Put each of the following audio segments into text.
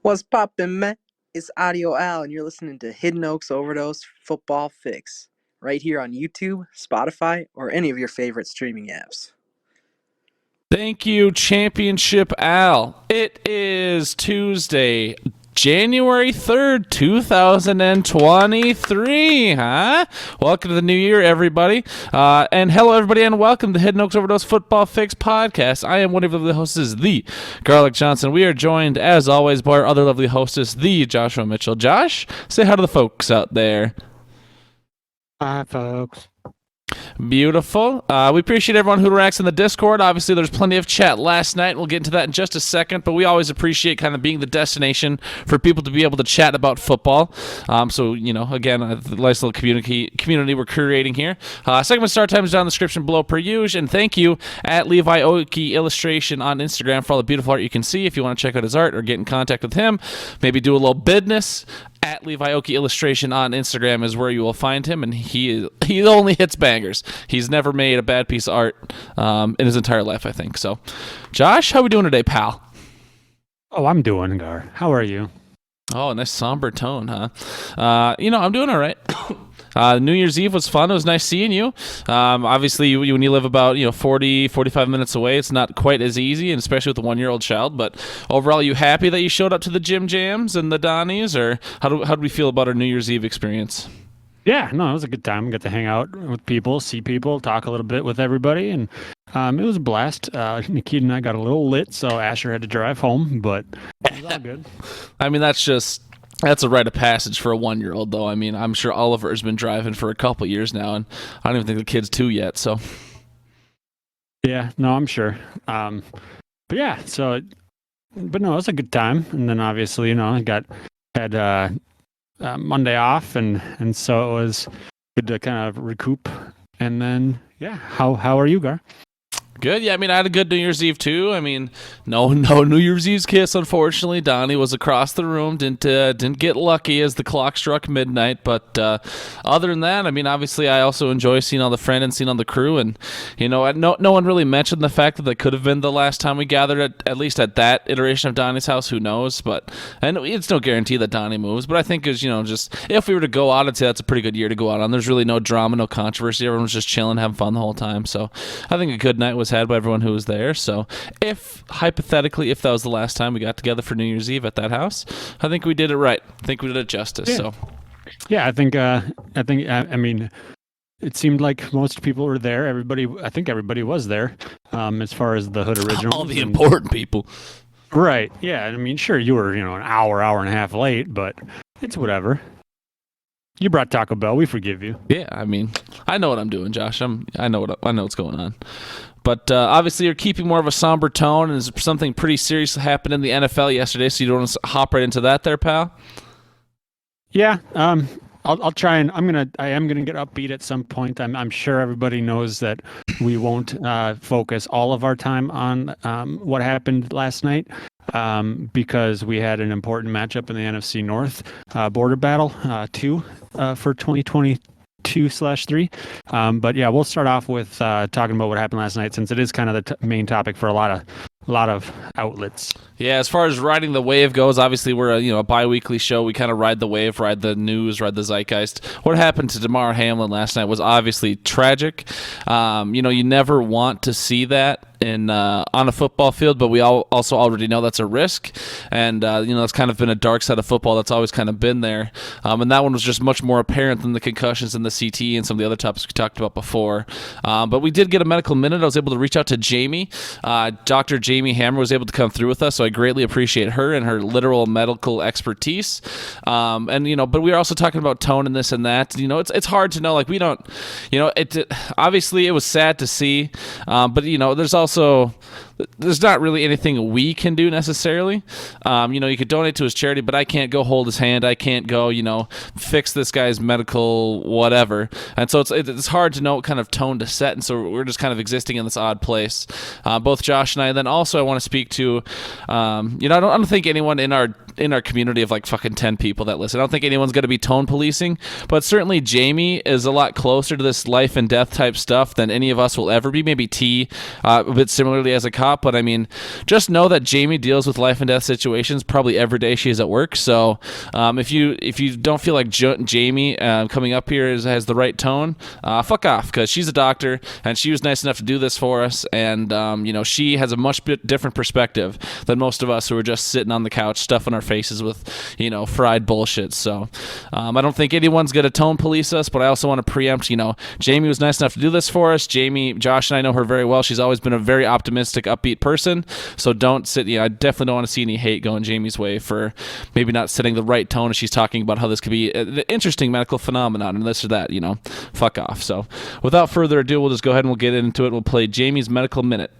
What's poppin', man? It's Audio Al, and you're listening to Hidden Oaks Overdose Football Fix, right here on YouTube, Spotify, or any of your favorite streaming apps. Thank you, Championship Al. It is Tuesday, January 3rd, 2023, huh? Welcome to the new year, everybody. And hello, everybody, and welcome to Hidden Oaks Overdose Football Fix podcast. I am one of the hosts, the Garlic Johnson. We are joined, as always, by our other lovely hostess, the Joshua Mitchell. Josh, say hi to the folks out there. Hi, folks. Beautiful. We appreciate everyone who interacts in the Discord. Obviously, there's plenty of chat last night. We'll get into that in just a second, but we always appreciate kind of being the destination for people to be able to chat about football. So, again, a nice little community we're creating here. Segment start time is down in the description below per usual, and thank you at Levi Oki Illustration on Instagram for all the beautiful art you can see. If you want to check out his art or get in contact with him, maybe do a little business, at Levi Oki Illustration on Instagram is where you will find him, and he only hits bangers. He's never made a bad piece of art in his entire life, I think. So, Josh, how we doing today, pal? Oh, I'm doing, Gar. How are you? Oh, nice somber tone, huh? I'm doing all right. New Year's Eve was fun. It was nice seeing you. Obviously, when you live about 40, 45 minutes away, it's not quite as easy, and especially with a 1-year-old child. But overall, are you happy that you showed up to the Jim Jams and the Donnies, or how do we feel about our New Year's Eve experience? Yeah, no, it was a good time. Got to hang out with people, see people, talk a little bit with everybody, and it was a blast. Nikita and I got a little lit, so Asher had to drive home, but it was all good. I mean, that's a rite of passage for a 1-year-old, though. I mean, I'm sure Oliver has been driving for a couple years now, and I don't even think the kid's 2 yet, so. Yeah, no, I'm sure. But yeah, but no, it was a good time. And then obviously, I had Monday off, and so it was good to kind of recoup. And then, yeah, how are you, Gar? Good. Yeah, I mean, I had a good New Year's Eve, too. I mean, no New Year's Eve's kiss, unfortunately. Donnie was across the room, didn't get lucky as the clock struck midnight. But other than that, I mean, obviously, I also enjoy seeing all the friends and seeing all the crew. And, no one really mentioned the fact that that could have been the last time we gathered, at least at that iteration of Donnie's house. Who knows? But and it's no guarantee that Donnie moves. But I think, just if we were to go out, I'd say that's a pretty good year to go out on. There's really no drama, no controversy. Everyone was just chilling, having fun the whole time. So I think a good night was had by everyone who was there. So hypothetically, if that was the last time we got together for New Year's Eve at that house, I think we did it right. I think we did it justice. Yeah. So yeah, I mean, it seemed like most people were there. I think everybody was there, as far as the Hood originals. All the important people. Right. Yeah. I mean, sure, you were, an hour and a half late, but it's whatever. You brought Taco Bell. We forgive you. Yeah, I mean, I know what I'm doing, Josh. I know what's going on. But obviously, you're keeping more of a somber tone, and there's something pretty serious happened in the NFL yesterday. So you don't want to hop right into that, there, pal? Yeah. I'll try, and I am gonna get upbeat at some point. I'm sure everybody knows that we won't focus all of our time on what happened last night. Because we had an important matchup in the NFC North border battle 2 for 2022/3. But yeah, we'll start off with talking about what happened last night, since it is kind of the main topic for a lot of outlets. Yeah, as far as riding the wave goes, obviously we're a bi-weekly show. We kind of ride the wave, ride the news, ride the zeitgeist. What happened to Damar Hamlin last night was obviously tragic. You never want to see that on a football field, but we also already know that's a risk, and that's kind of been a dark side of football that's always kind of been there, and that one was just much more apparent than the concussions and the CT and some of the other topics we talked about before. But we did get a medical minute. I was able to reach out to Jamie. Dr. Jamie Hammer was able to come through with us, so I greatly appreciate her and her literal medical expertise. But we were also talking about tone and this and that. It's hard to know, like, we don't, obviously it was sad to see, but there's not really anything we can do necessarily. You could donate to his charity, but I can't go hold his hand. I can't go, fix this guy's medical whatever. And so it's hard to know what kind of tone to set. And so we're just kind of existing in this odd place. Both Josh and I. And then also I want to speak to, I don't think anyone in our in our community of like fucking 10 people that listen. I don't think anyone's going to be tone policing, but certainly Jamie is a lot closer to this life and death type stuff than any of us will ever be. Maybe T a bit similarly as a cop, but I mean, just know that Jamie deals with life and death situations probably every day she's at work. So if you don't feel like Jamie coming up here has the right tone, fuck off, because she's a doctor and she was nice enough to do this for us, and she has a much bit different perspective than most of us who are just sitting on the couch stuffing our faces with fried bullshit. So I don't think anyone's gonna tone police us, but I also want to preempt, Jamie was nice enough to do this for us. Josh and I know her very well. She's always been a very optimistic, upbeat person, so don't sit I definitely don't want to see any hate going Jamie's way for maybe not setting the right tone as she's talking about how this could be an interesting medical phenomenon and this or that. Fuck off. So without further ado, we'll just go ahead and we'll get into it. We'll play Jamie's Medical Minute.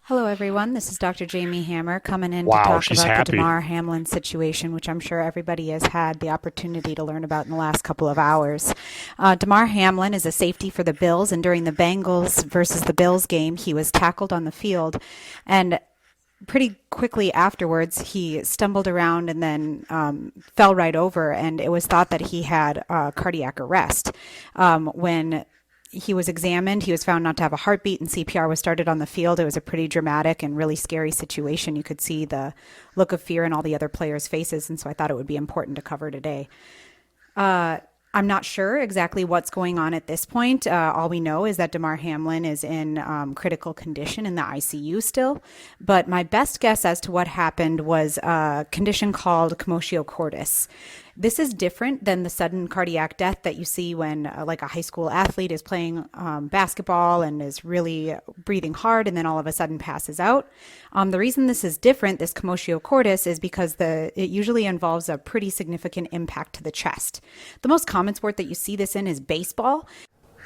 Hello, everyone. This is Dr. Jamie Hammer coming in to talk about the Damar Hamlin situation, which I'm sure everybody has had the opportunity to learn about in the last couple of hours. Damar Hamlin is a safety for the Bills, and during the Bengals versus the Bills game, he was tackled on the field, and pretty quickly afterwards, he stumbled around and then fell right over, and it was thought that he had cardiac arrest. When he was examined, he was found not to have a heartbeat, and CPR was started on the field. It was a pretty dramatic and really scary situation. You could see the look of fear in all the other players' faces, and so I thought it would be important to cover today. I'm not sure exactly what's going on at this point. All we know is that Damar Hamlin is in critical condition in the ICU still. But my best guess as to what happened was a condition called commotio cordis. This is different than the sudden cardiac death that you see when like a high school athlete is playing basketball and is really breathing hard and then all of a sudden passes out. The reason this is different, this commotio cordis, is because it usually involves a pretty significant impact to the chest. The most common sport that you see this in is baseball,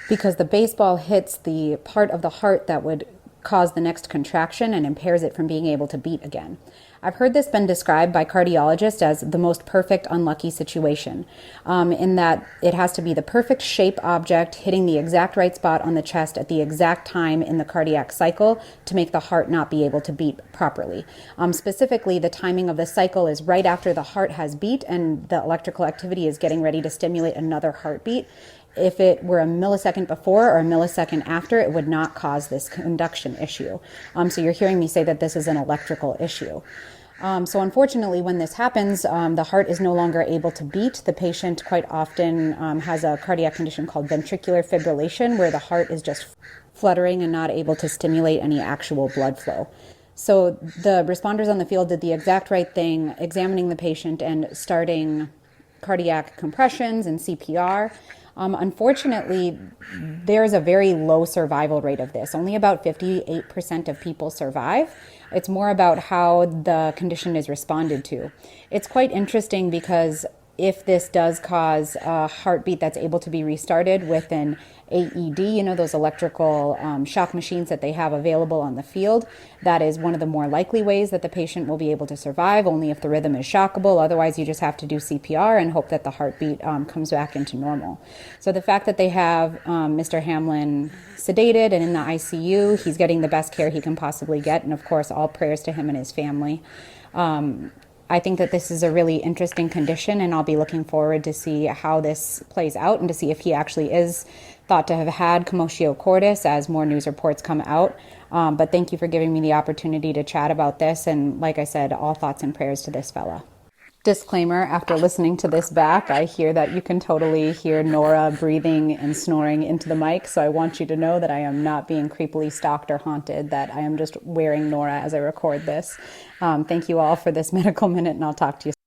because the baseball hits the part of the heart that would cause the next contraction and impairs it from being able to beat again. I've heard this been described by cardiologists as the most perfect unlucky situation, in that it has to be the perfect shape object hitting the exact right spot on the chest at the exact time in the cardiac cycle to make the heart not be able to beat properly. Specifically, the timing of the cycle is right after the heart has beat and the electrical activity is getting ready to stimulate another heartbeat. If it were a millisecond before or a millisecond after, it would not cause this conduction issue. So you're hearing me say that this is an electrical issue. So unfortunately, when this happens, the heart is no longer able to beat. The patient quite often has a cardiac condition called ventricular fibrillation, where the heart is just fluttering and not able to stimulate any actual blood flow. So the responders on the field did the exact right thing, examining the patient and starting cardiac compressions and CPR. Unfortunately, there's a very low survival rate of this. Only about 58% of people survive. It's more about how the condition is responded to. It's quite interesting because if this does cause a heartbeat that's able to be restarted with an AED, those electrical shock machines that they have available on the field, that is one of the more likely ways that the patient will be able to survive, only if the rhythm is shockable. Otherwise, you just have to do CPR and hope that the heartbeat comes back into normal. So the fact that they have Mr. Hamlin sedated and in the ICU, he's getting the best care he can possibly get, and of course, all prayers to him and his family. I think that this is a really interesting condition, and I'll be looking forward to see how this plays out and to see if he actually is thought to have had commotio cordis as more news reports come out. But thank you for giving me the opportunity to chat about this. And like I said, all thoughts and prayers to this fella. Disclaimer, after listening to this back, I hear that you can totally hear Nora breathing and snoring into the mic. So I want you to know that I am not being creepily stalked or haunted, that I am just wearing Nora as I record this. Thank you all for this medical minute, and I'll talk to you soon.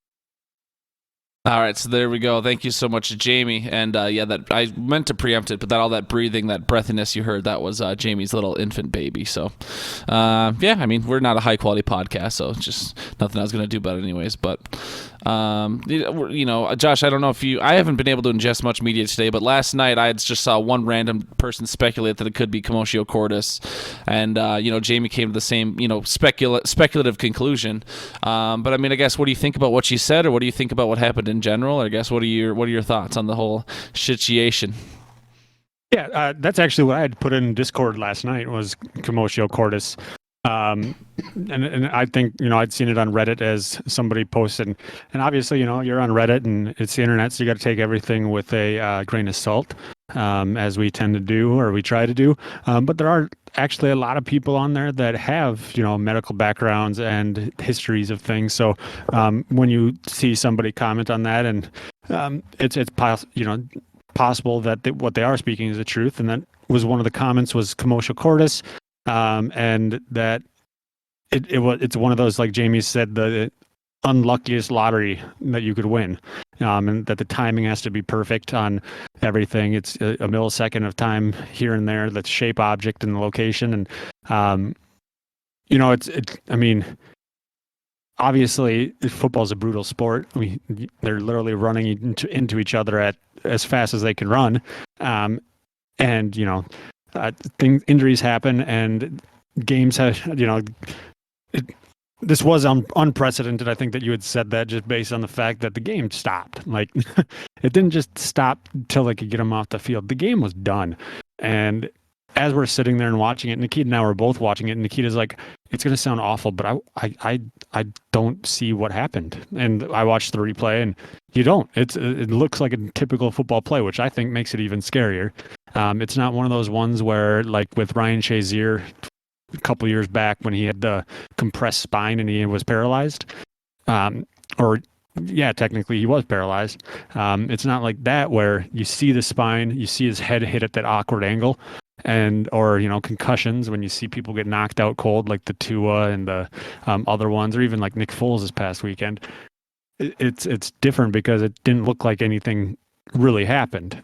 All right, so there we go. Thank you so much, Jamie. And that I meant to preempt it, but all that breathing, that breathiness you heard, that was Jamie's little infant baby. So, we're not a high quality podcast, so it's just nothing I was gonna do about it anyways. But, Josh, I don't know if I haven't been able to ingest much media today, but last night I just saw one random person speculate that it could be commotio cordis, and Jamie came to the same speculative conclusion. But I mean, I guess, what do you think about what she said, or what do you think about what happened in general? I guess what are your thoughts on the whole situation? Yeah, that's actually what I had put in Discord last night, was commotio cordis. And I think, I'd seen it on Reddit as somebody posted, and obviously, you're on Reddit and it's the internet, so you got to take everything with a grain of salt, as we tend to do, or we try to do. But there are actually a lot of people on there that have, medical backgrounds and histories of things. So when you see somebody comment on that, and possible that what they are speaking is the truth, and that was one of the comments was commotio cordis. And that it's one of those, like Jamie said, the unluckiest lottery that you could win, and that the timing has to be perfect on everything. It's a millisecond of time here and there, the shape, object, and the location, and I mean, obviously football is a brutal sport. They're literally running into each other at as fast as they can run, and injuries happen, and games have, this was unprecedented. I think that you had said that just based on the fact that the game stopped. Like, it didn't just stop until they could get them off the field. The game was done. And as we're sitting there and watching it, Nikita and I were both watching it, and Nikita's like, it's going to sound awful, but I don't see what happened. And I watched the replay, and you don't. It looks like a typical football play, which I think makes it even scarier. It's not one of those ones where, like with Ryan Shazier a couple years back when he had the compressed spine and he was paralyzed. Technically he was paralyzed. It's not like that where you see the spine, you see his head hit at that awkward angle, or concussions when you see people get knocked out cold, like the Tua and the other ones, or even like Nick Foles this past weekend. It's different because it didn't look like anything really happened.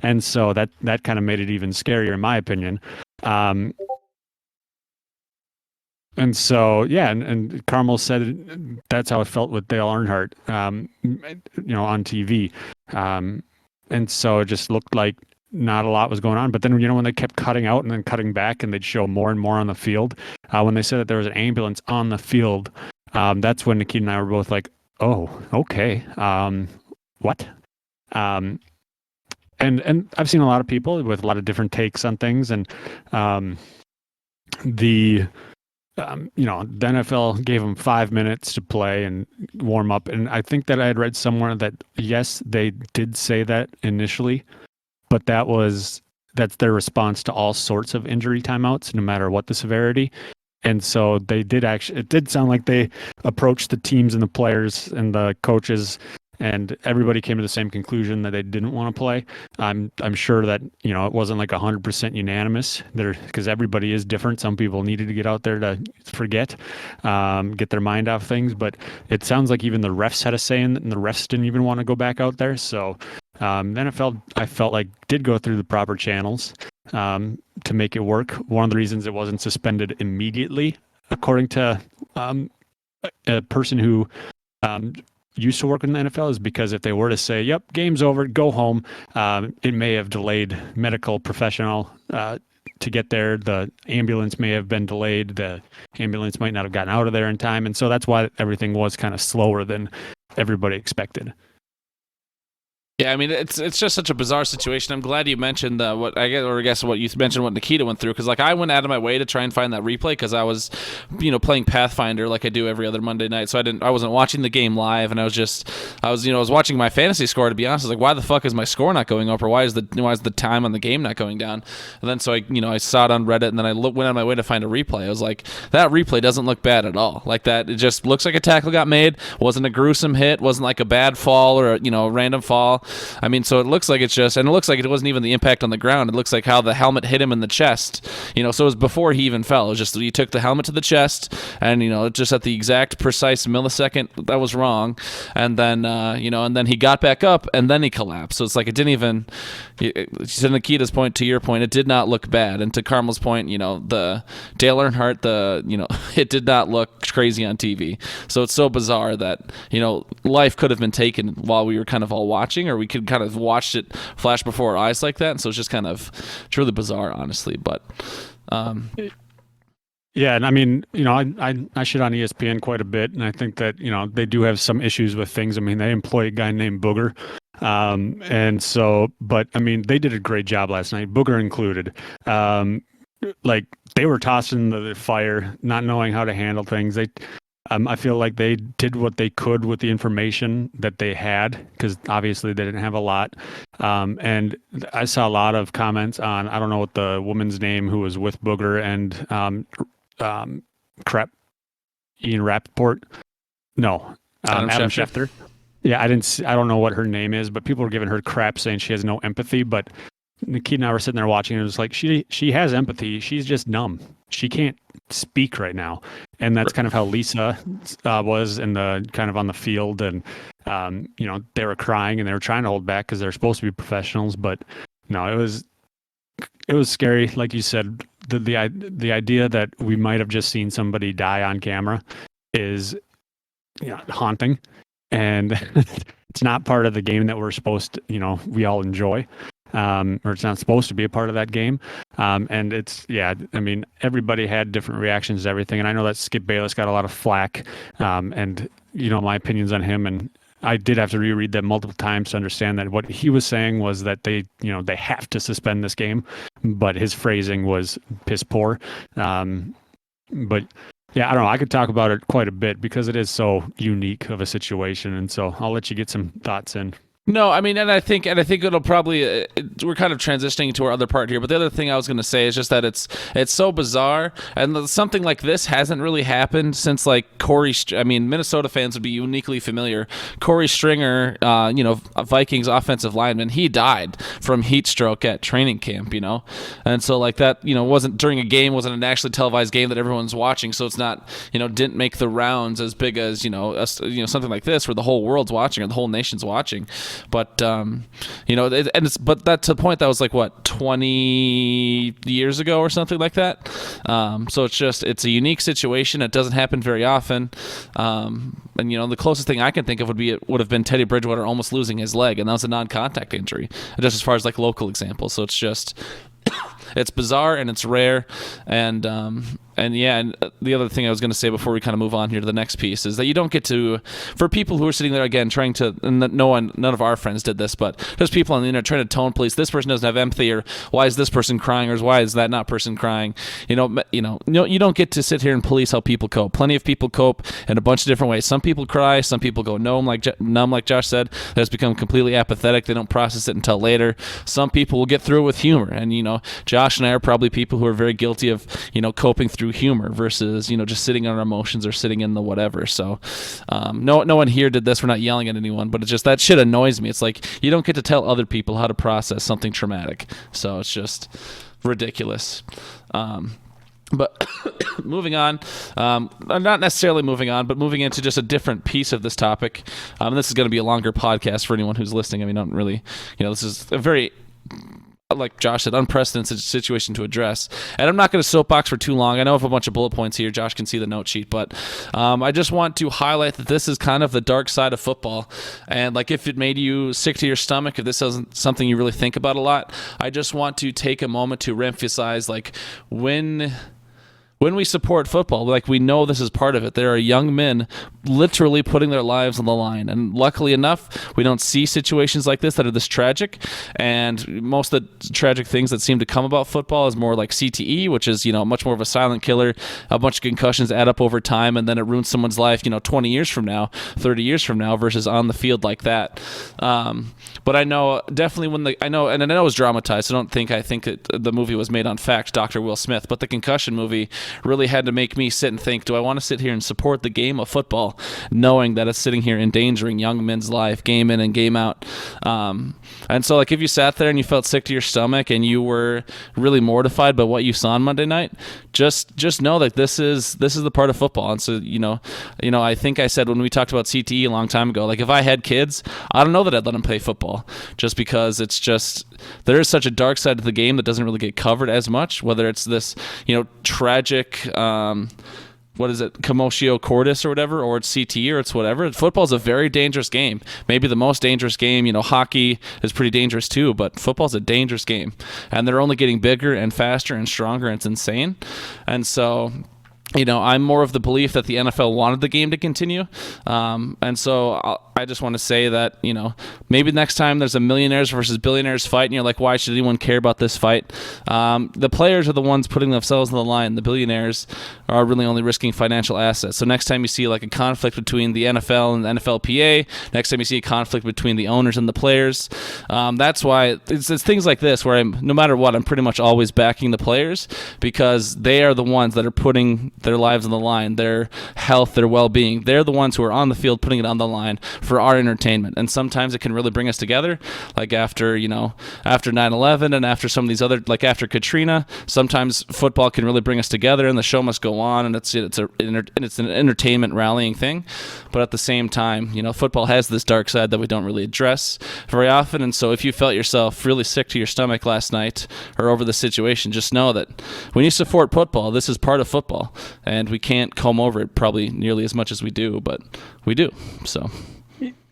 And so that kind of made it even scarier, in my opinion. And so, and Carmel said that's how it felt with Dale Earnhardt, on TV. And so it just looked like not a lot was going on. But then, when they kept cutting out and then cutting back, and they'd show more and more on the field, when they said that there was an ambulance on the field, that's when Nikita and I were both like, oh, okay. What? And I've seen a lot of people with a lot of different takes on things, and the NFL gave them 5 minutes to play and warm up, and I think that I had read somewhere that yes, they did say that initially, but that's their response to all sorts of injury timeouts, no matter what the severity. And so it did sound like they approached the teams and the players and the coaches, and everybody came to the same conclusion that they didn't want to play. I'm sure that it wasn't like 100% unanimous there, because everybody is different. Some people needed to get out there to forget, get their mind off things. But it sounds like even the refs had a say in it, and the refs didn't even want to go back out there. So the NFL, I felt like, did go through the proper channels to make it work. One of the reasons it wasn't suspended immediately, according to a person who used to work in the NFL, is because if they were to say, yep, game's over, go home, it may have delayed medical professional to get there. The ambulance may have been delayed. The ambulance might not have gotten out of there in time. And so that's why everything was kind of slower than everybody expected. Yeah, I mean, it's just such a bizarre situation. I'm glad you mentioned what you mentioned what Nikita went through, because I went out of my way to try and find that replay, because I was, playing Pathfinder like I do every other Monday night. So I wasn't watching the game live, and I was watching my fantasy score. To be honest, I was like, why the fuck is my score not going up, or why is the time on the game not going down? And then so I saw it on Reddit, and then I went on my way to find a replay. I was like, that replay doesn't look bad at all. Like that, it just looks like a tackle got made. Wasn't a gruesome hit. Wasn't like a bad fall or a random fall. I mean, so it looks like it looks like it wasn't even the impact on the ground. It looks like how the helmet hit him in the chest. So it was before he even fell. It was just he took the helmet to the chest, and just at the exact precise millisecond that was wrong, and then and then he got back up, and then he collapsed. So it's like it didn't even. To Nikita's point, to your point, it did not look bad, and to Carmel's point, the Dale Earnhardt, it did not look crazy on TV. So it's so bizarre that life could have been taken while we were kind of all watching, or we could kind of watched it flash before our eyes like that. And so it's just it's really bizarre, honestly. But yeah, and I mean, I shit on ESPN quite a bit, and I think that they do have some issues with things. I mean, they employ a guy named Booger, and so, but I mean, they did a great job last night, Booger included. like they were tossed in the fire, not knowing how to handle things. I feel like they did what they could with the information that they had, because obviously they didn't have a lot. And I saw a lot of comments on, I don't know what the woman's name who was with Booger and Ian Rappaport. No, Adam Schefter. Yeah, I don't know what her name is, but people were giving her crap saying she has no empathy. But Nikita and I were sitting there watching, and it was like, she has empathy. She's just numb. She can't speak right now. And that's kind of how Lisa was in the kind of on the field. And, they were crying and they were trying to hold back because they're supposed to be professionals. But no, it was scary. Like you said, the idea that we might have just seen somebody die on camera is haunting. And it's not part of the game that we're supposed to, we all enjoy. Or it's not supposed to be a part of that game. And everybody had different reactions to everything. And I know that Skip Bayless got a lot of flack. And my opinions on him, and I did have to reread them multiple times to understand that what he was saying was that they have to suspend this game, but his phrasing was piss poor. But yeah, I don't know. I could talk about it quite a bit because it is so unique of a situation. And so I'll let you get some thoughts in. No, I mean, and I think it'll probably we're kind of transitioning to our other part here. But the other thing I was going to say is just that it's so bizarre, and something like this hasn't really happened since like Corey. I mean, Minnesota fans would be uniquely familiar. Corey Stringer, Vikings offensive lineman, he died from heat stroke at training camp. And so like that, wasn't during a game, wasn't an actually televised game that everyone's watching. So it's not, didn't make the rounds as big as something like this where the whole world's watching or the whole nation's watching. But but that to the point that was like what 20 years ago or something like that. So it's a unique situation. It doesn't happen very often. And the closest thing I can think of would have been Teddy Bridgewater almost losing his leg, and that was a non-contact injury. Just as far as like local examples. So it's just it's bizarre and it's rare, and the other thing I was going to say before we kind of move on here to the next piece is that you don't get to, for people who are sitting there again trying to, and none of our friends did this, but there's people on the internet trying to tone police. This person doesn't have empathy, or why is this person crying, or why is that not person crying? You don't get to sit here and police how people cope. Plenty of people cope in a bunch of different ways. Some people cry, some people go numb, like Josh said. They just become completely apathetic. They don't process it until later. Some people will get through it with humor, and Josh and I are probably people who are very guilty of coping through humor versus just sitting on our emotions or sitting in the whatever. So no one here did this. We're not yelling at anyone, but it's just that shit annoys me. It's like you don't get to tell other people how to process something traumatic. So it's just ridiculous. But moving on, not necessarily moving on, but moving into just a different piece of this topic. This is going to be a longer podcast for anyone who's listening. I mean, don't really, this is a very, like Josh said, unprecedented situation to address. And I'm not going to soapbox for too long. I know I have a bunch of bullet points here. Josh can see the note sheet. But I just want to highlight that this is kind of the dark side of football. And like if it made you sick to your stomach, if this isn't something you really think about a lot, I just want to take a moment to reemphasize like when we support football, like we know this is part of it. There are young men literally putting their lives on the line. And luckily enough, we don't see situations like this that are this tragic. And most of the tragic things that seem to come about football is more like CTE, which is, much more of a silent killer. A bunch of concussions add up over time, and then it ruins someone's life, 20 years from now, 30 years from now, versus on the field like that. But I know definitely I know it was dramatized. So I think that the movie was made on fact, Dr. Will Smith, but the concussion movie really had to make me sit and think, do I want to sit here and support the game of football knowing that it's sitting here endangering young men's life game in and game out? And so like if you sat there and you felt sick to your stomach and you were really mortified by what you saw on Monday night, just know that this is the part of football. And so I think I said when we talked about CTE a long time ago, like if I had kids, I don't know that I'd let them play football, just because there is such a dark side to the game that doesn't really get covered as much, whether it's this tragic what is it, commotio cordis or whatever, or it's CTE or it's whatever. Football is a very dangerous game, maybe the most dangerous game. Hockey is pretty dangerous too, but football is a dangerous game, and they're only getting bigger and faster and stronger, and it's insane. And so I'm more of the belief that the NFL wanted the game to continue. And so I just want to say that, maybe next time there's a millionaires versus billionaires fight and you're like, why should anyone care about this fight? The players are the ones putting themselves on the line. The billionaires are really only risking financial assets. So next time you see like a conflict between the NFL and the NFLPA, next time you see a conflict between the owners and the players, that's why it's things like this where no matter what, I'm pretty much always backing the players because they are the ones that are putting their lives on the line, their health, their well-being. They're the ones who are on the field putting it on the line for our entertainment. And sometimes it can really bring us together, like after 9/11 and after some of these other, like after Katrina, sometimes football can really bring us together and the show must go on, and it's an entertainment rallying thing. But at the same time, football has this dark side that we don't really address very often. And so if you felt yourself really sick to your stomach last night or over the situation, just know that when you support football, this is part of football. And we can't comb over it probably nearly as much as we do, but we do. So,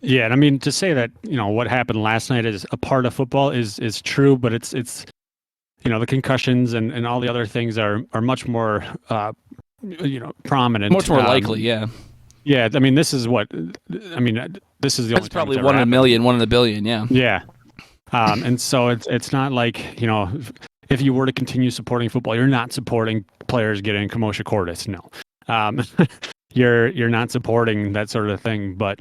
yeah, and I mean to say that what happened last night is a part of football is true, but it's the concussions and all the other things are much more prominent, much more likely. Yeah. Yeah, I mean this is this is the only. It's probably one in a million, one in a billion. Yeah. Yeah, and so it's not like if you were to continue supporting football, you're not supporting players getting commotio cordis. No, you're not supporting that sort of thing. But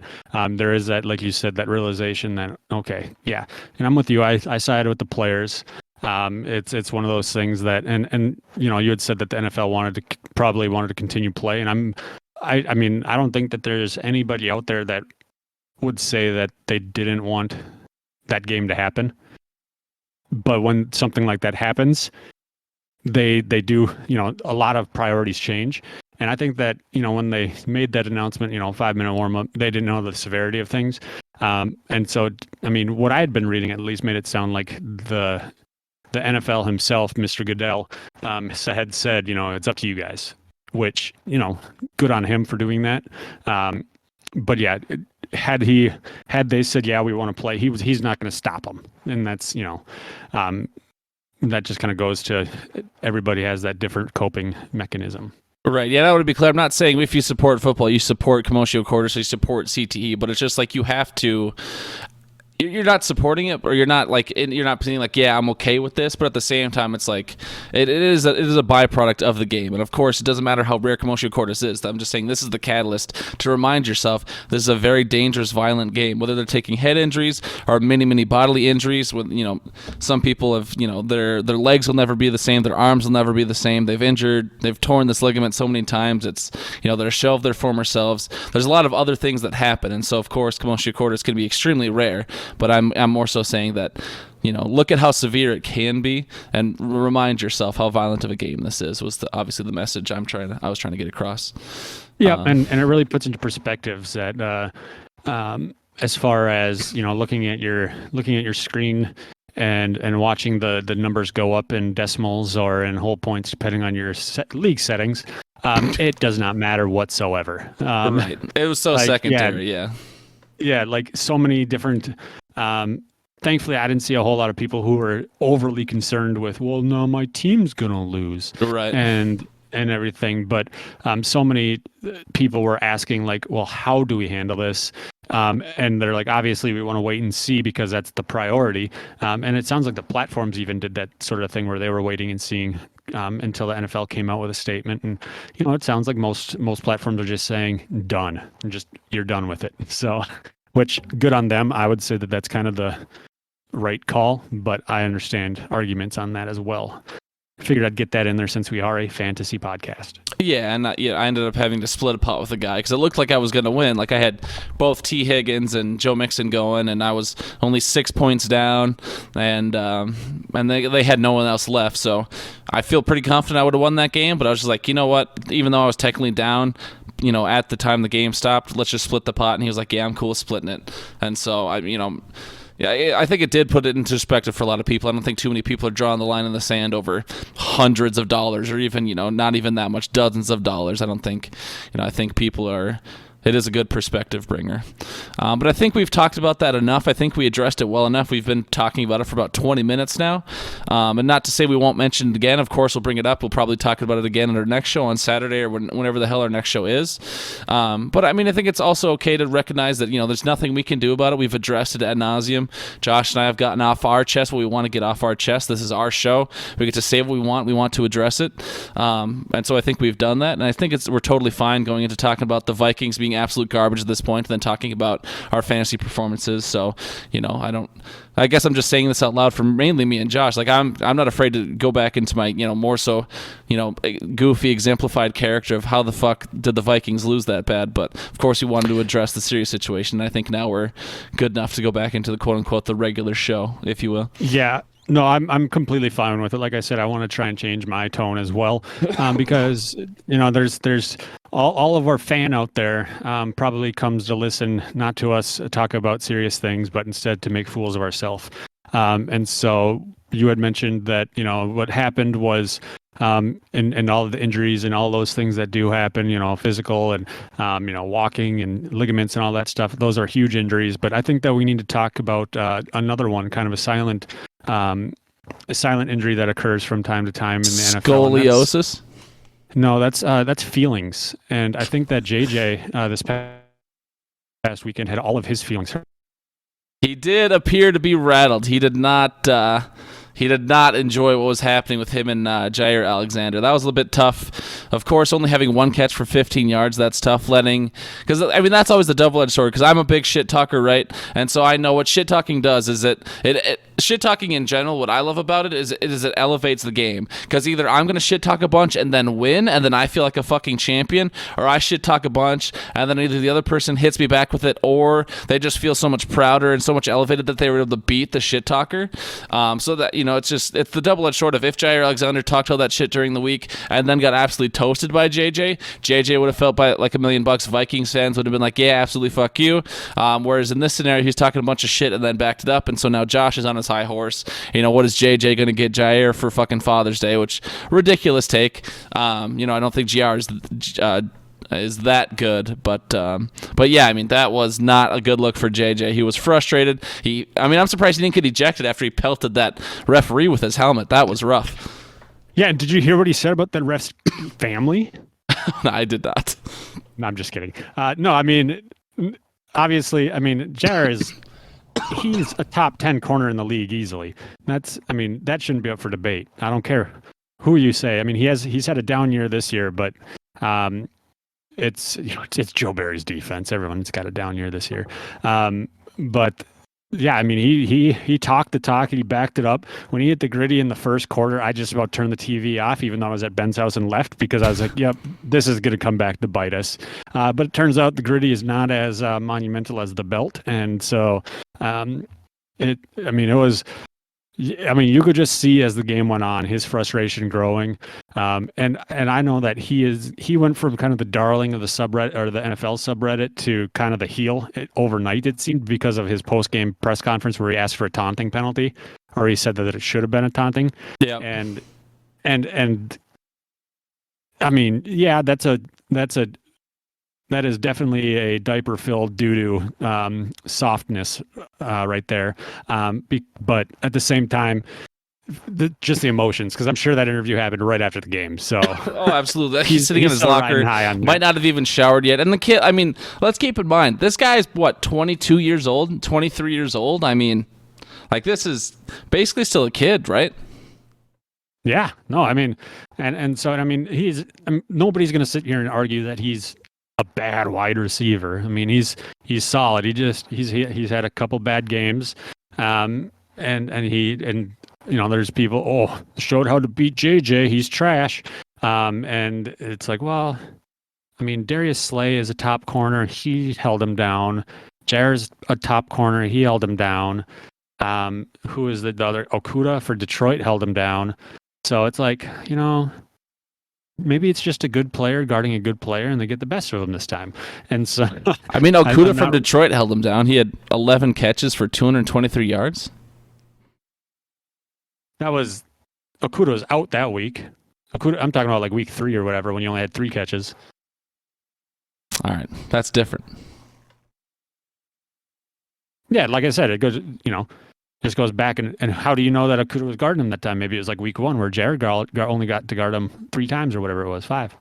there is that, like you said, that realization that okay, yeah, and I'm with you. I sided with the players. It's one of those things that, and you had said that the NFL probably wanted to continue play, and I mean I don't think that there's anybody out there that would say that they didn't want that game to happen. But when something like that happens, they do, a lot of priorities change. And I think that, when they made that announcement, 5-minute warm up, they didn't know the severity of things. And so, I mean, what I had been reading at least made it sound like the NFL himself, Mr. Goodell, had said, it's up to you guys, which, good on him for doing that. But yeah, had they said, yeah, we want to play, he's not going to stop them. And that's, that just kind of goes to everybody has that different coping mechanism. Right. Yeah, that would be clear. I'm not saying if you support football, you support commotio cordis, you support CTE, but it's just like you have to. You're not supporting it, or you're not saying like, yeah, I'm okay with this, but at the same time, it's like it is a byproduct of the game, and of course, it doesn't matter how rare commotio cordis is. I'm just saying this is the catalyst to remind yourself this is a very dangerous, violent game. Whether they're taking head injuries or many bodily injuries, with some people have their legs will never be the same, their arms will never be the same. They've torn this ligament so many times. It's they're a shell of their former selves. There's a lot of other things that happen, and so of course, commotio cordis can be extremely rare. But I'm more so saying that, look at how severe it can be and remind yourself how violent of a game this is, was obviously the message I was trying to get across. Yeah, and it really puts into perspectives that as far as, looking at your screen and watching the numbers go up in decimals or in whole points, depending on your league settings, it does not matter whatsoever. Right. It was so secondary, yeah. Yeah, like so many different. Thankfully, I didn't see a whole lot of people who were overly concerned with, well, no, my team's gonna lose, right? And everything. But so many people were asking, like, well, how do we handle this? And they're like, obviously, we want to wait and see because that's the priority. And it sounds like the platforms even did that sort of thing where they were waiting and seeing until the NFL came out with a statement. And it sounds like most platforms are just saying done, and just you're done with it. So, which good on them. I would say that that's kind of the right call, but I understand arguments on that as well. Figured I'd get that in there since we are a fantasy podcast. Yeah, and I ended up having to split a pot with a guy because it looked like I was going to win. Like I had both T. Higgins and Joe Mixon going, and I was only 6 points down, and they had no one else left. So I feel pretty confident I would have won that game, but I was just like, you know what? Even though I was technically down, at the time the game stopped, let's just split the pot. And he was like, yeah, I'm cool with splitting it. And so yeah, I think it did put it into perspective for a lot of people. I don't think too many people are drawing the line in the sand over hundreds of dollars or even, not even that much, dozens of dollars. I don't think, I think people are It is a good perspective bringer. But I think we've talked about that enough. I think we addressed it well enough. We've been talking about it for about 20 minutes now. And not to say we won't mention it again. Of course, we'll bring it up. We'll probably talk about it again in our next show on Saturday or whenever the hell our next show is. But I mean, I think it's also okay to recognize that, there's nothing we can do about it. We've addressed it ad nauseum. Josh and I have gotten off our chest what we want to get off our chest. This is our show. We get to say what we want. We want to address it. And so I think we've done that. And I think we're totally fine going into talking about the Vikings being absolute garbage at this point, and then talking about our fantasy performances. So, I guess I'm just saying this out loud for mainly me and Josh. Like, I'm not afraid to go back into my, more so, goofy exemplified character of how the fuck did the Vikings lose that bad. But of course, we wanted to address the serious situation. And I think now we're good enough to go back into the quote unquote the regular show, if you will. Yeah. No, I'm completely fine with it. Like I said, I want to try and change my tone as well, because there's all of our fan out there probably comes to listen not to us talk about serious things, but instead to make fools of ourselves. And so you had mentioned that what happened was and all of the injuries and all those things that do happen, physical and walking and ligaments and all that stuff. Those are huge injuries. But I think that we need to talk about another one, kind of a silent injury that occurs from time to time in the NFL. Scoliosis? No, that's feelings. And I think that JJ this past weekend had all of his feelings hurt. He did appear to be rattled. He did not enjoy what was happening with him and Jair Alexander. That was a little bit tough. Of course, only having one catch for 15 yards, that's tough. Because that's always the double-edged sword, because I'm a big shit talker, right? And so I know what shit talking does is it shit talking in general, what I love about it is it elevates the game. Because either I'm going to shit talk a bunch and then win, and then I feel like a fucking champion, or I shit talk a bunch, and then either the other person hits me back with it, or they just feel so much prouder and so much elevated that they were able to beat the shit talker. So that, it's the double-edged sword of if Jair Alexander talked all that shit during the week and then got absolutely toasted by JJ would have felt by like $1 million. Vikings fans would have been like, yeah, absolutely, fuck you. Whereas in this scenario, he's talking a bunch of shit and then backed it up, and so now Josh is on his high horse. What is JJ going to get Jair for fucking Father's Day? Which, ridiculous take. I don't think GR is that good, but yeah, that was not a good look for JJ. He was frustrated. I'm surprised he didn't get ejected after he pelted that referee with his helmet. That was rough. Yeah, did you hear what he said about the ref's family? No, I did not. No, I'm just kidding. No, obviously, Jair he's a top 10 corner in the league easily. That shouldn't be up for debate. I don't care who you say. He's had a down year this year, but it's Joe Barry's defense. Everyone's got a down year this year. But yeah, he talked the talk and he backed it up. When he hit the gritty in the first quarter, I just about turned the TV off, even though I was at Ben's house and left, because I was like, yep, this is going to come back to bite us. But it turns out the gritty is not as monumental as the belt. And so it was, you could just see as the game went on, his frustration growing. And I know that he went from kind of the darling of the subreddit or the NFL subreddit to kind of the heel overnight, it seemed, because of his post-game press conference where he asked for a taunting penalty, or he said that it should have been a taunting. Yeah. And yeah, that is definitely a diaper filled doo doo softness right there. But at the same time, just the emotions, because I'm sure that interview happened right after the game. So oh, absolutely. He's sitting in his locker, might not have even showered yet. And the kid, let's keep in mind, this guy's 22 years old, 23 years old. This is basically still a kid, right? Yeah. No, so he's nobody's going to sit here and argue that he's a bad wide receiver. He's solid. He's had a couple bad games, and there's people showed how to beat JJ. He's trash, and it's like, well, Darius Slay is a top corner. He held him down. Jair's a top corner. He held him down. Who is the other? Okuda for Detroit held him down. So it's like, maybe it's just a good player guarding a good player, and they get the best of him this time. And so, Okuda from Detroit held him down. He had 11 catches for 223 yards. Okuda was out that week. I'm talking about like week 3 or whatever, when you only had 3 catches. All right, that's different. Yeah, like I said, it goes, just goes back. And how do you know that Akuda was guarding him that time? Maybe it was like week 1 where Jared only got to guard him 3 times or whatever it was, 5.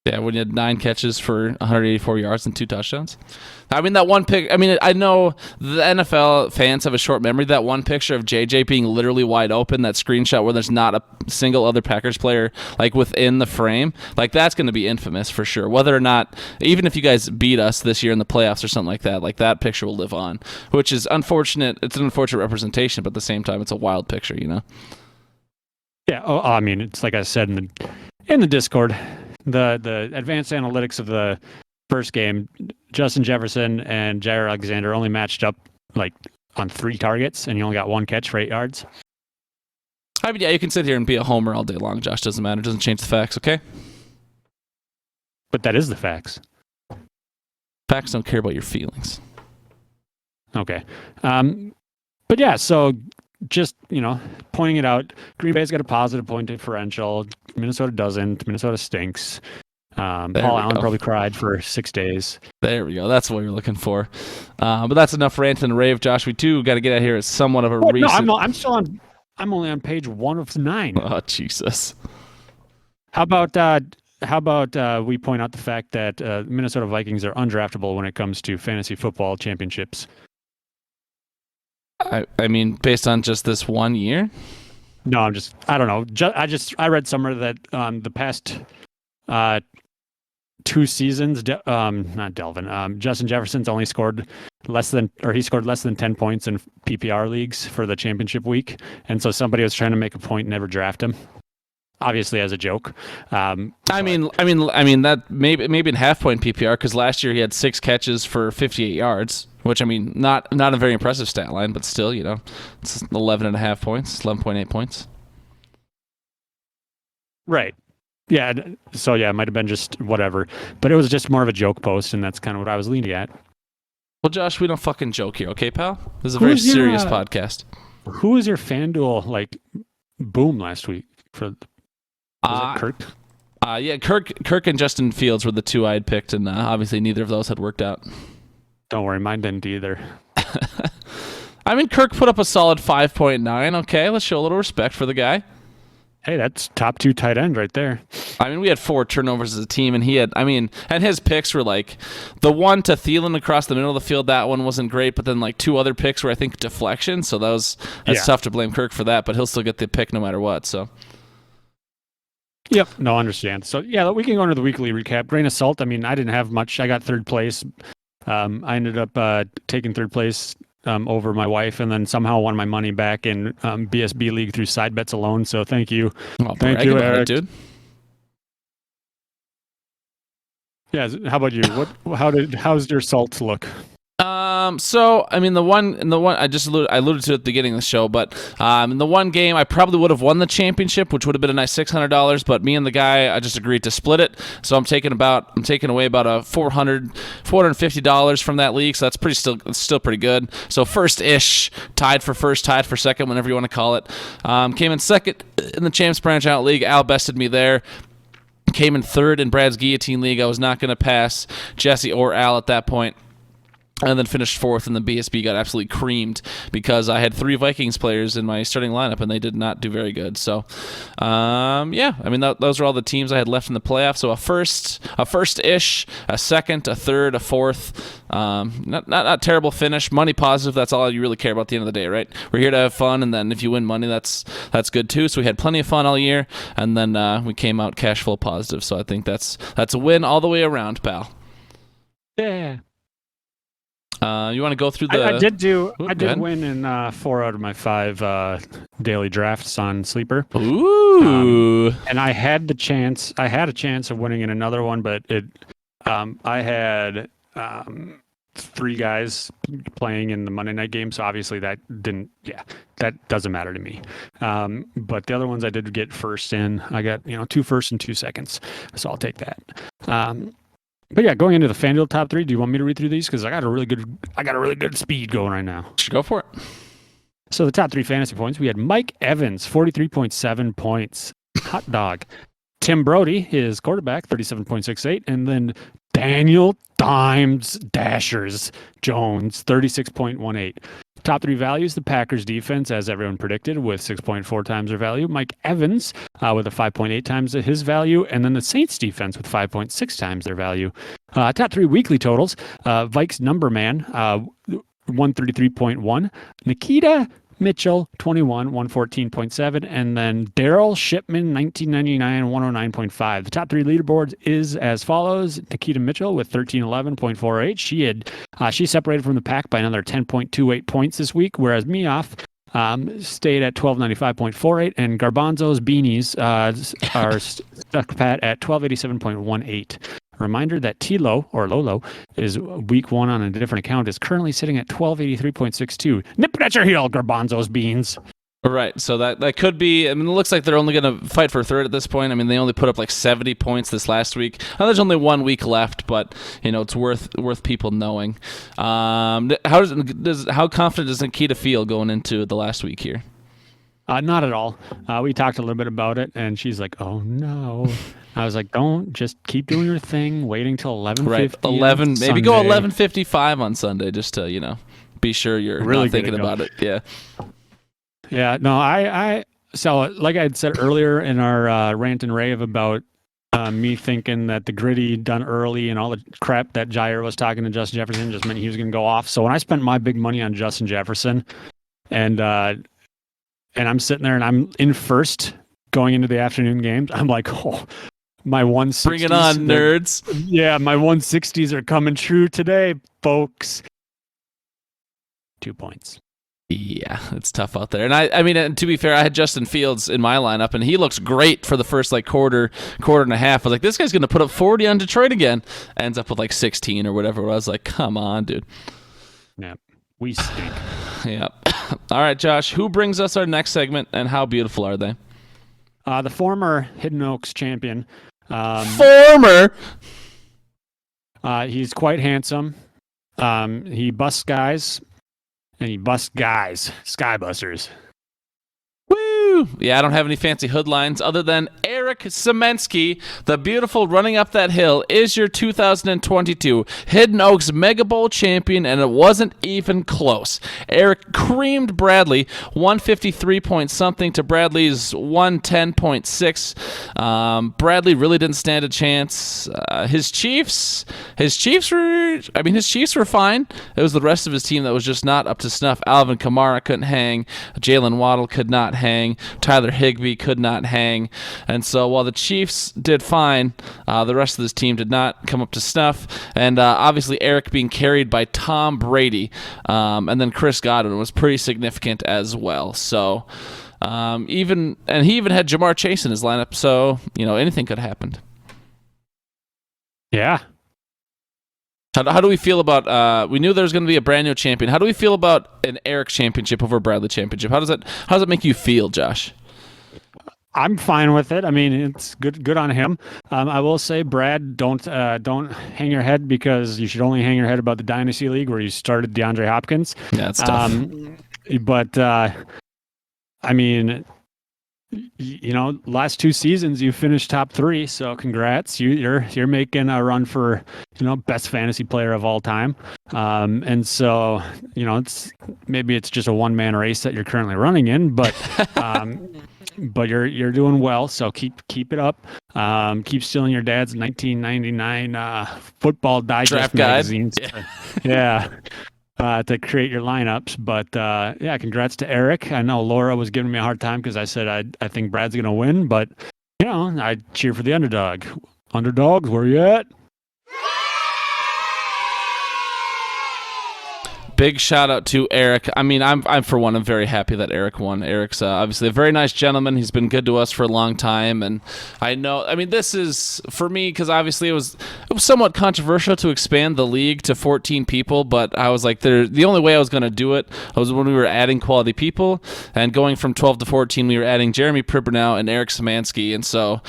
Yeah, when you had 9 catches for 184 yards and 2 touchdowns. I mean, that one pick, I know the NFL fans have a short memory. That one picture of JJ being literally wide open, that screenshot where there's not a single other Packers player like within the frame, like that's going to be infamous for sure. Whether or not, even if you guys beat us this year in the playoffs or something like that picture will live on, which is unfortunate. It's an unfortunate representation, but at the same time, it's a wild picture, Yeah, I mean, it's like I said in the Discord, the advanced analytics of the first game, Justin Jefferson and Jair Alexander only matched up like on 3 targets, and you only got 1 catch for 8 yards. I mean, yeah, you can sit here and be a homer all day long, Josh. Doesn't matter. It doesn't change the facts, okay? But that is the facts. Facts don't care about your feelings. Okay. But yeah, so just, pointing it out, Green Bay's got a positive point differential. Minnesota doesn't. Minnesota stinks. Paul Allen probably cried for 6 days. There we go. That's what you're looking for. But that's enough rant and rave, Josh. We too got to get out here as somewhat of a recent. No, I'm still on. I'm only on page 1 of 9. Oh Jesus! How about we point out the fact that Minnesota Vikings are undraftable when it comes to fantasy football championships? I mean, based on just this 1 year. No, I don't know. I read somewhere that the past 2 seasons, not Delvin, Justin Jefferson's only scored less than 10 points in PPR leagues for the championship week, and so somebody was trying to make a point and never draft him, obviously as a joke. I mean that maybe in half-point PPR, because last year he had 6 catches for 58 yards, which not a very impressive stat line, but still, it's 11.5 points, 11.8 points. Right. Yeah. So yeah, it might have been just whatever, but it was just more of a joke post, and that's kind of what I was leaning at. Well, Josh, we don't fucking joke here, okay, pal? This is a very serious podcast. Who was your FanDuel boom last week for? Was it Kirk? Yeah, Kirk and Justin Fields were the 2 I had picked, and obviously neither of those had worked out. Don't worry, mine didn't either. Kirk put up a solid 5.9. Okay, let's show a little respect for the guy. Hey, that's top 2 tight end right there. We had 4 turnovers as a team, and he had, and his picks were like the one to Thielen across the middle of the field. That one wasn't great, but then 2 other picks were, I think, deflections. So that's tough to blame Kirk for that, but he'll still get the pick no matter what. So. Yep. No, I understand. So yeah, we can go into the weekly recap. Grain of salt. I didn't have much. I got 3rd place. I ended up taking 3rd place over my wife, and then somehow won my money back in BSB League through side bets alone. So thank you. Thank you, Eric. Dude. Yeah. How about you? How's your salt look? So the one I alluded to at the beginning of the show, but in the one game I probably would have won the championship, which would have been a nice $600. But me and the guy, I just agreed to split it. So I'm taking away about a $450 from that league. So that's still pretty good. So first-ish, tied for first, tied for second, whenever you want to call it. Came in second in the Champs Branch Out League. Al bested me there. Came in 3rd in Brad's Guillotine League. I was not going to pass Jesse or Al at that point. And then finished 4th, and the BSB got absolutely creamed because I had 3 Vikings players in my starting lineup, and they did not do very good. So, those are all the teams I had left in the playoffs. So a first-ish, a second, a third, a fourth. Not terrible finish. Money positive. That's all you really care about at the end of the day, right? We're here to have fun, and then if you win money, that's good too. So we had plenty of fun all year, and then we came out cash flow positive. So I think that's a win all the way around, pal. Yeah. You want to go through the? I did win in 4 out of my 5 daily drafts on Sleeper. Ooh! And I had a chance of winning in another one, but I had 3 guys playing in the Monday night game, so obviously that doesn't matter to me. But the other ones I did get first in. I got 2 firsts and 2 seconds, so I'll take that. But yeah, going into the FanDuel top 3, do you want me to read through these? Because I got a really good speed going right now. Should go for it. So the top 3 fantasy points, we had Mike Evans, 43.7 points. Hot dog. Tim Brody, his quarterback, 37.68. And then Daniel Dimes Dashers Jones, 36.18. Top 3 values, the Packers defense, as everyone predicted, with 6.4 times their value. Mike Evans with a 5.8 times his value. And then the Saints defense with 5.6 times their value. Top 3 weekly totals, Vikes number man, 133.1. Nikita Mitchell, 21, 114.7, and then Daryl Shipman, 1999, 109.5. The top 3 leaderboards is as follows. Nikita Mitchell with 1311.48. She separated from the pack by another 10.28 points this week, whereas Meoff stayed at 1295.48, and Garbanzo's beanies are stuck pat at 1287.18. Reminder that Tilo, or Lolo, is week 1 on a different account, is currently sitting at 1283.62. Nip it at your heel, Garbanzo's beans. All right, so that could be. I mean, it looks like they're only going to fight for third at this point. I mean, they only put up like 70 points this last week. Now, there's only 1 week left, but it's worth people knowing. How confident does Nikita feel going into the last week here? Not at all. We talked a little bit about it, and she's like, "Oh no." I was like, "Don't, just keep doing your thing. Waiting till 11:50." Right, 11. Maybe go 11:55 on Sunday, just to be sure you're really not thinking about it. Yeah. Yeah. No, I. So, like I had said earlier in our rant and rave about me thinking that the gritty done early and all the crap that Jair was talking to Justin Jefferson just meant he was going to go off. So when I spent my big money on Justin Jefferson, and I'm sitting there and I'm in first going into the afternoon games, I'm like, oh, my 160s. Bring it on, nerds. Yeah, my 160s are coming true today, folks. 2 points. Yeah, it's tough out there. And I mean, to be fair, I had Justin Fields in my lineup, and he looks great for the first quarter and a half. I was like, this guy's going to put up 40 on Detroit again. Ends up with 16 or whatever. I was like, come on, dude. Yeah, we stink. Yeah. All right, Josh, who brings us our next segment, and how beautiful are they? The former Hidden Oaks champion. Former? He's quite handsome. He busts guys, and he busts guys. Skybusters. Woo! Yeah, I don't have any fancy hoodlines other than Eric Semensky, the beautiful running up that hill, is your 2022 Hidden Oaks Mega Bowl champion, and it wasn't even close. Eric creamed Bradley 153 point something to Bradley's 110.6. Bradley really didn't stand a chance. His Chiefs were fine. It was the rest of his team that was just not up to snuff. Alvin Kamara couldn't hang. Jalen Waddle could not hang. Tyler Higbee could not hang. And so while the Chiefs did fine, the rest of this team did not come up to snuff. And obviously Eric being carried by Tom Brady and then Chris Godwin was pretty significant as well. So he even had Jamar Chase in his lineup. So, anything could have happened. Yeah. How do we feel about? We knew there was going to be a brand new champion. How do we feel about an Eric championship over a Bradley championship? How does it make you feel, Josh? I'm fine with it. I mean, it's good on him. I will say, Brad, don't hang your head, because you should only hang your head about the Dynasty League where you started DeAndre Hopkins. Yeah, it's tough. But I mean, last 2 seasons you finished top 3, so congrats. You're making a run for best fantasy player of all time. And so it's just a one-man race that you're currently running in, but but you're doing well. So keep it up. Keep stealing your dad's 1999 Football Digest draft magazines. Yeah. To create your lineups. But congrats to Eric. I know Laura was giving me a hard time because I said I think Brad's going to win, but I cheer for the underdog. Underdogs, where you at? Big shout out to Eric. I mean, I'm for one, I'm very happy that Eric won. Eric's obviously a very nice gentleman. He's been good to us for a long time, and this is for me, because obviously it was somewhat controversial to expand the league to 14 people, but I was like, the only way I was going to do it was when we were adding quality people, and going from 12 to 14, we were adding Jeremy Pribbernow and Eric Szymanski, and so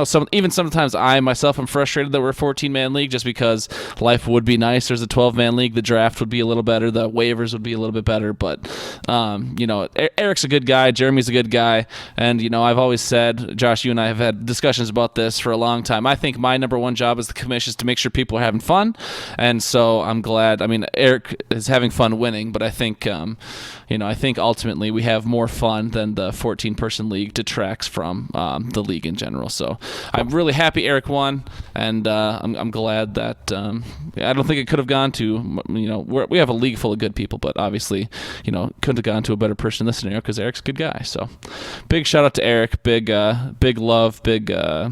sometimes I myself am frustrated that we're a 14-man league, just because life would be nice. There's a 12-man league. The draft would be a little better. The waivers would be a little bit better. But, Eric's a good guy. Jeremy's a good guy. And, I've always said, Josh, you and I have had discussions about this for a long time. I think my number one job as the commission is to make sure people are having fun. And so I'm glad. I mean, Eric is having fun winning, but I think, I think ultimately we have more fun than the 14-person league detracts from the league in general. So I'm really happy Eric won, and I'm glad that I don't think it could have gone to, we have a league full of good people, but obviously, couldn't have gone to a better person in this scenario because Eric's a good guy. So big shout out to Eric, big love, I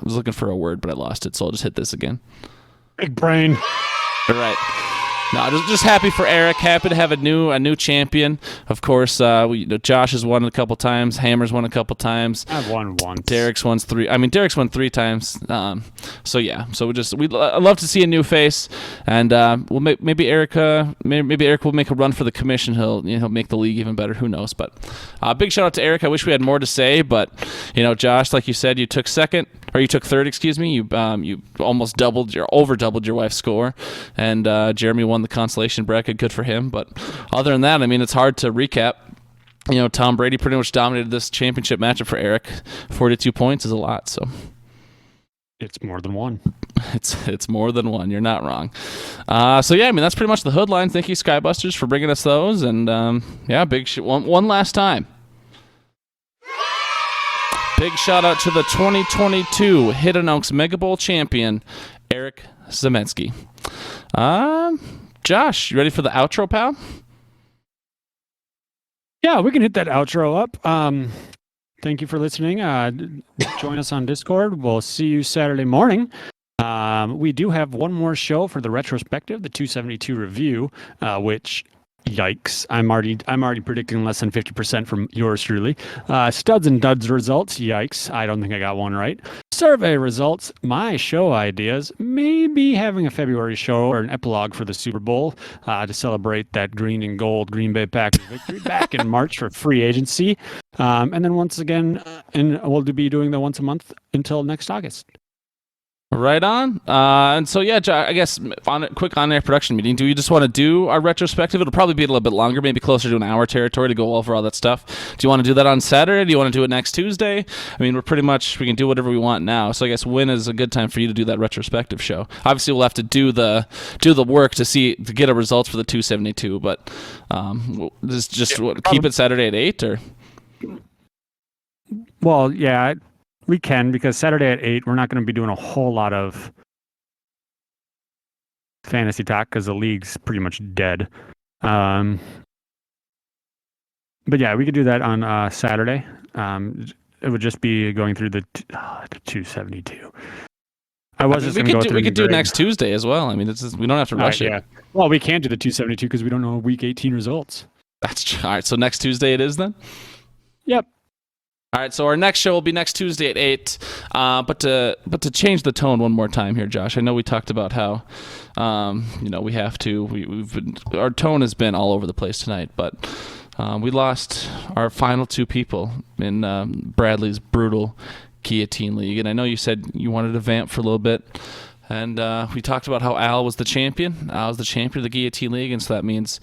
was looking for a word, but I lost it, so I'll just hit this again. Big brain. All right. No, just happy for Eric. Happy to have a new champion. Of course, Josh has won a couple times. Hammer's won a couple times. I've won once. Derek's won 3 times. So we'd love to see a new face, and maybe Eric will make a run for the commission. He'll make the league even better. Who knows? But big shout out to Eric. I wish we had more to say, but Josh, like you said, you took third. Excuse me. You almost over doubled your wife's score, and Jeremy won the consolation bracket. Good for him. But other than that, I mean, it's hard to recap. Tom Brady pretty much dominated this championship matchup for Eric. 42 points is a lot, so it's more than one. It's more than one. You're not wrong. That's pretty much the Hoodlines. Thank you, Skybusters, for bringing us those. And big one last time. Big shout out to the 2022 Hidden Oaks Mega Bowl champion, Eric Zemensky. Josh, you ready for the outro, pal? Yeah, we can hit that outro up. Thank you for listening. Join us on Discord. We'll see you Saturday morning. We do have one more show for the retrospective, the 272 review, which, yikes, I'm already predicting less than 50% from yours truly. Studs and duds results, yikes, I don't think I got one right. Survey results, my show ideas, maybe having a February show or an epilogue for the Super Bowl to celebrate that green and gold Green Bay Packers victory back in March for free agency. And then once again, we'll be doing the once a month until next August. Right on. And so, I guess quick on-air production meeting. Do you just want to do our retrospective? It'll probably be a little bit longer, maybe closer to an hour territory to go over all that stuff. Do you want to do that on Saturday? Do you want to do it next Tuesday? I mean, we can do whatever we want now. So I guess when is a good time for you to do that retrospective show? Obviously, we'll have to do the work to get our results for the 272. But keep it Saturday at 8 or. Well, yeah. We can, because Saturday at 8, we're not going to be doing a whole lot of fantasy talk because the league's pretty much dead. But yeah, we could do that on Saturday. It would just be going through the 272. We could do it next Tuesday as well. I mean, we don't have to rush it. Yeah. Well, we can't do the 272 because we don't know Week 18 results. That's true. All right, so next Tuesday it is then? Yep. All right, so our next show will be next Tuesday at 8. But to change the tone one more time here, Josh, I know we talked about how, we have to. Our tone has been all over the place tonight, but we lost our final two people in Bradley's brutal guillotine league, and I know you said you wanted to vamp for a little bit, and we talked about how Al was the champion. Al is the champion of the guillotine league, and so that means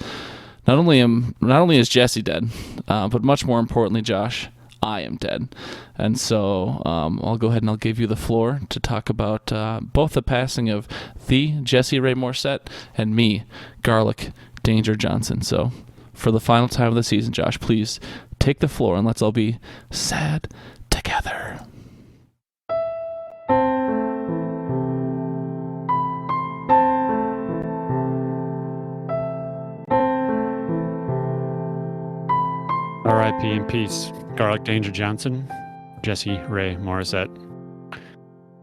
not only is Jesse dead, but much more importantly, Josh, I am dead. And so I'll go ahead and I'll give you the floor to talk about both the passing of the Jesse Ray Morissette and me, Garlic Danger Johnson. So for the final time of the season, Josh, please take the floor and let's all be sad together. R.I.P. in peace, Garlic Danger Johnson, Jesse Ray Morissette.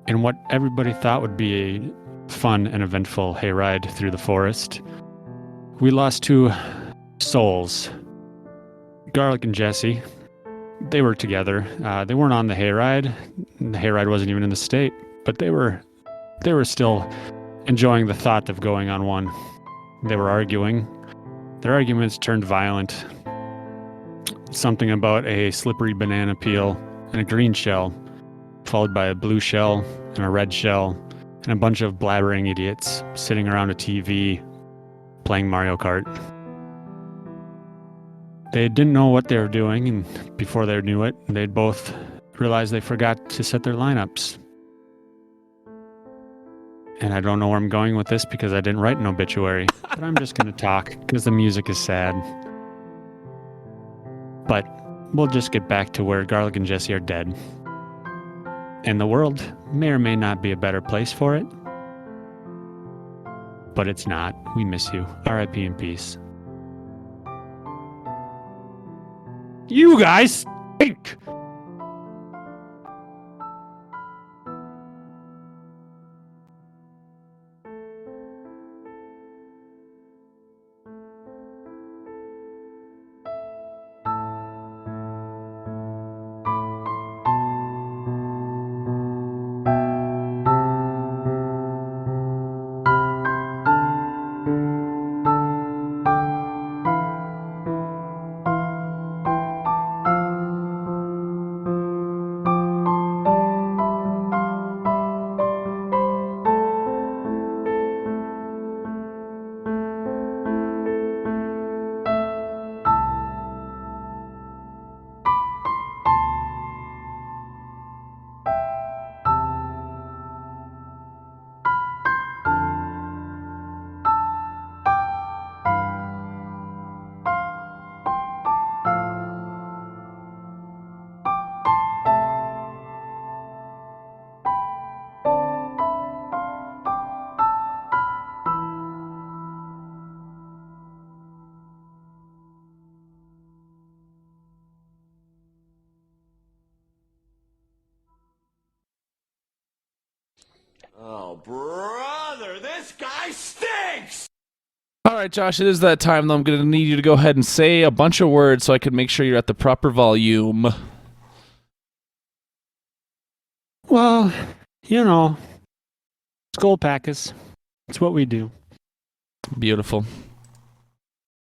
In what everybody thought would be a fun and eventful hayride through the forest, we lost two souls. Garlic and Jesse, they were together. They weren't on the hayride. The hayride wasn't even in the state, but they were still enjoying the thought of going on one. They were arguing. Their arguments turned violent. Something about a slippery banana peel and a green shell, followed by a blue shell and a red shell, and a bunch of blabbering idiots sitting around a TV playing Mario Kart. They didn't know what they were doing, and before they knew it, they'd both realized they forgot to set their lineups. And I don't know where I'm going with this because I didn't write an obituary, but I'm just going to talk because the music is sad. But we'll just get back to where Garlic and Jesse are dead. And the world may or may not be a better place for it. But it's not. We miss you. R.I.P. in peace. You guys stink! Oh, brother, this guy stinks! All right, Josh, it is that time, though. I'm going to need you to go ahead and say a bunch of words so I can make sure you're at the proper volume. Well, you know, Skull Packers. It's what we do. Beautiful.